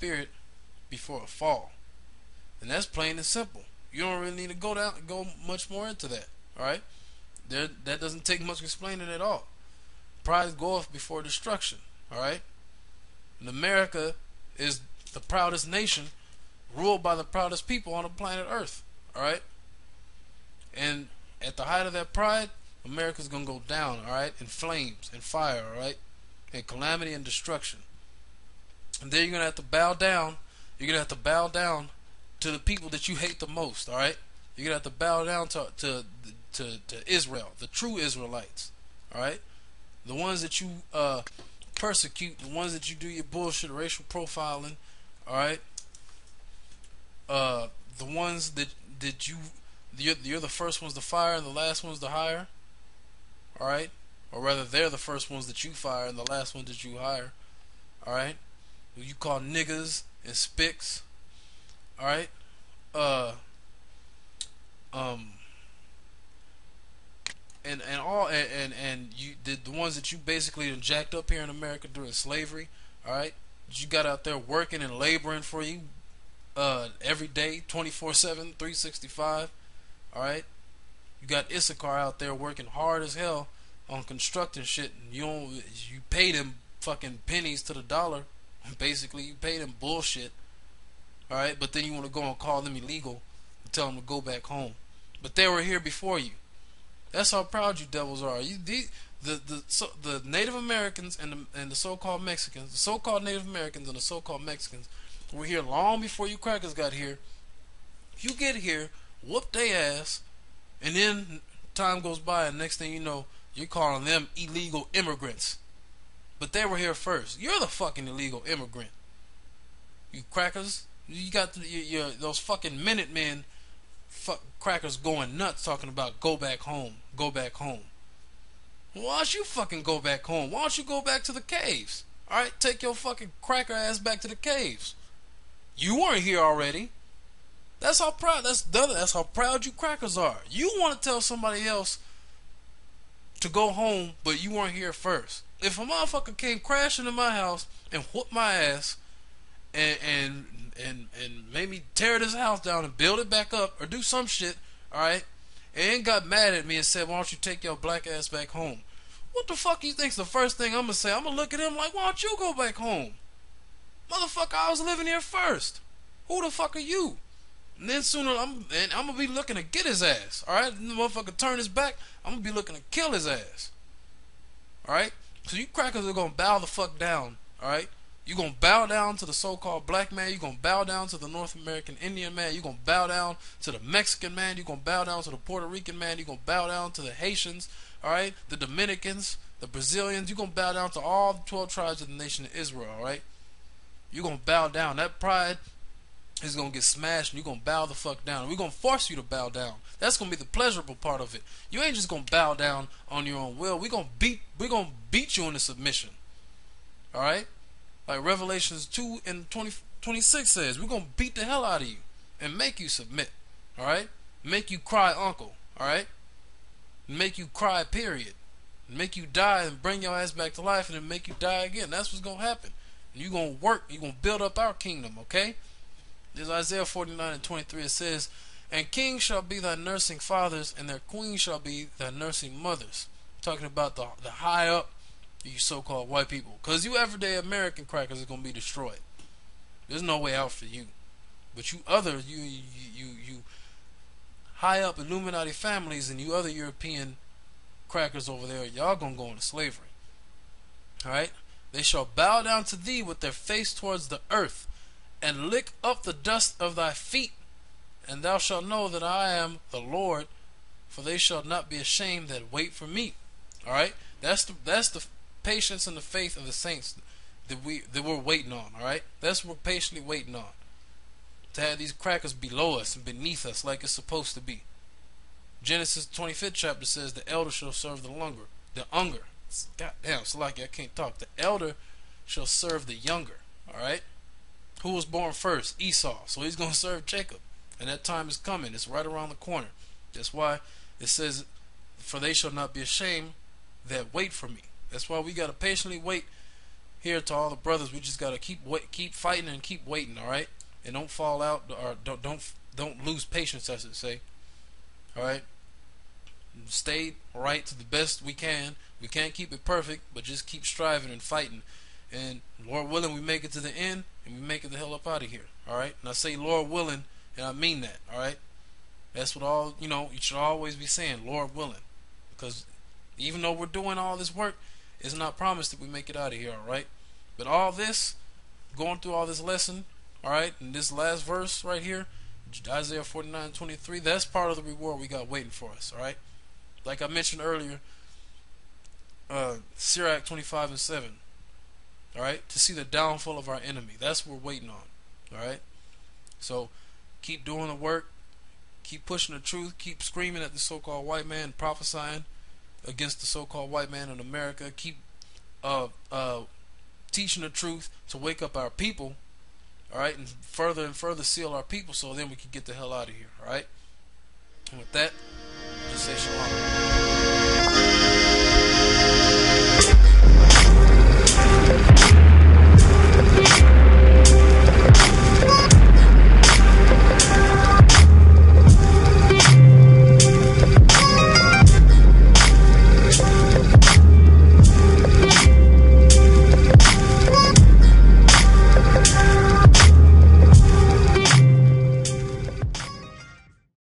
spirit before a fall. And that's plain and simple. You don't really need to go much more into that. Alright? That doesn't take much explaining at all. Pride goeth before destruction. Alright? And America is the proudest nation, ruled by the proudest people on the planet Earth. Alright? And at the height of that pride, America's gonna go down, alright? In flames and fire, alright? In calamity and destruction. And then you're gonna have to bow down. You're gonna have to bow down to the people that you hate the most, alright? You're gonna have to bow down to Israel, the true Israelites, alright? The ones that you persecute, the ones that you do your bullshit racial profiling, alright? The ones that you're the first ones to fire and the last ones to hire, alright? Or rather, they're the first ones that you fire and the last ones that you hire, alright? Who you call niggas and spics, alright? And you the ones that you basically jacked up here in America during slavery, alright? You got out there working and laboring for you every day, 24/7, 365, alright? You got Issachar out there working hard as hell on constructing shit, and you pay them fucking pennies to the dollar. Basically, you pay them bullshit, alright? But then you want to go and call them illegal and tell them to go back home. But they were here before you. That's how proud you devils are. The Native Americans and the so-called Mexicans, the so-called Native Americans and the so-called Mexicans were here long before you crackers got here. You get here, whoop they ass, and then time goes by, and next thing you know, you're calling them illegal immigrants. But they were here first. You're the fucking illegal immigrant. You crackers. You got those fucking Minutemen crackers going nuts talking about go back home, go back home. Why don't you fucking go back home? Why don't you go back to the caves? Alright, take your fucking cracker ass back to the caves. You weren't here already. That's how proud that's how proud you crackers are. You want to tell somebody else to go home, but you weren't here first. If a motherfucker came crashing in my house and whooped my ass and made me tear this house down and build it back up or do some shit, alright, and got mad at me and said, why don't you take your black ass back home? What the fuck you think's the first thing I'm gonna say? I'm gonna look at him like, why don't you go back home? Motherfucker, I was living here first. Who the fuck are you? And then sooner I'm gonna be looking to get his ass. Alright? The motherfucker turn his back, I'm gonna be looking to kill his ass. Alright? So you crackers are gonna bow the fuck down. Alright? You're gonna bow down to the so-called black man, you're gonna bow down to the North American Indian man, you're gonna bow down to the Mexican man, you're gonna bow down to the Puerto Rican man, you're gonna bow down to the Haitians, alright, the Dominicans, the Brazilians, you're gonna bow down to all the 12 tribes of the nation of Israel, alright? You're gonna bow down. That pride is gonna get smashed and you're gonna bow the fuck down. We're gonna force you to bow down. That's gonna be the pleasurable part of it. You ain't just gonna bow down on your own will. We're gonna beat you into submission. Alright? Like Revelations 2 and 26 says, we're gonna beat the hell out of you and make you submit. Alright? Make you cry uncle. Alright? Make you cry period. Make you die and bring your ass back to life and then make you die again. That's what's gonna happen. You're gonna work, you're gonna build up our kingdom, okay? There's Isaiah 49 and 23. It says, and kings shall be thy nursing fathers, and their queens shall be thy nursing mothers. Talking about the high up, you so-called white people. Because you everyday American crackers are going to be destroyed. There's no way out for you. But you high up Illuminati families and you other European crackers over there, y'all going to go into slavery. Alright? They shall bow down to thee with their face towards the earth, and lick up the dust of thy feet, and thou shalt know that I am the Lord, for they shall not be ashamed that wait for me. Alright? That's the patience and the faith of the saints that we're waiting on, alright? That's what we're patiently waiting on. To have these crackers below us and beneath us like it's supposed to be. Genesis 25th chapter says the elder shall serve the younger. God damn, it's like I can't talk. The elder shall serve the younger, alright? Who was born first? Esau. So he's going to serve Jacob. And that time is coming. It's right around the corner. That's why it says, for they shall not be ashamed that wait for me. That's why we got to patiently wait here to all the brothers, we just gotta keep fighting and keep waiting, all right? And don't fall out or don't lose patience, I should say. All right, stay right to the best we can. We can't keep it perfect, but just keep striving and fighting. And Lord willing, we make it to the end, and we make it the hell up out of here. All right, and I say Lord willing, and I mean that. All right, that's what all you should always be saying, Lord willing, because even though we're doing all this work, it's not promised that we make it out of here. All right, but all this, going through all this lesson, all right, and this last verse right here, Isaiah 49:23, that's part of the reward we got waiting for us. All right, like I mentioned earlier, Sirach 25:7. All right, to see the downfall of our enemy. That's what we're waiting on. All right, so keep doing the work, keep pushing the truth, keep screaming at the so-called white man, prophesying against the so-called white man in America. Keep teaching the truth to wake up our people. All right, and further seal our people, so then we can get the hell out of here. All right, and with that, just say shalom.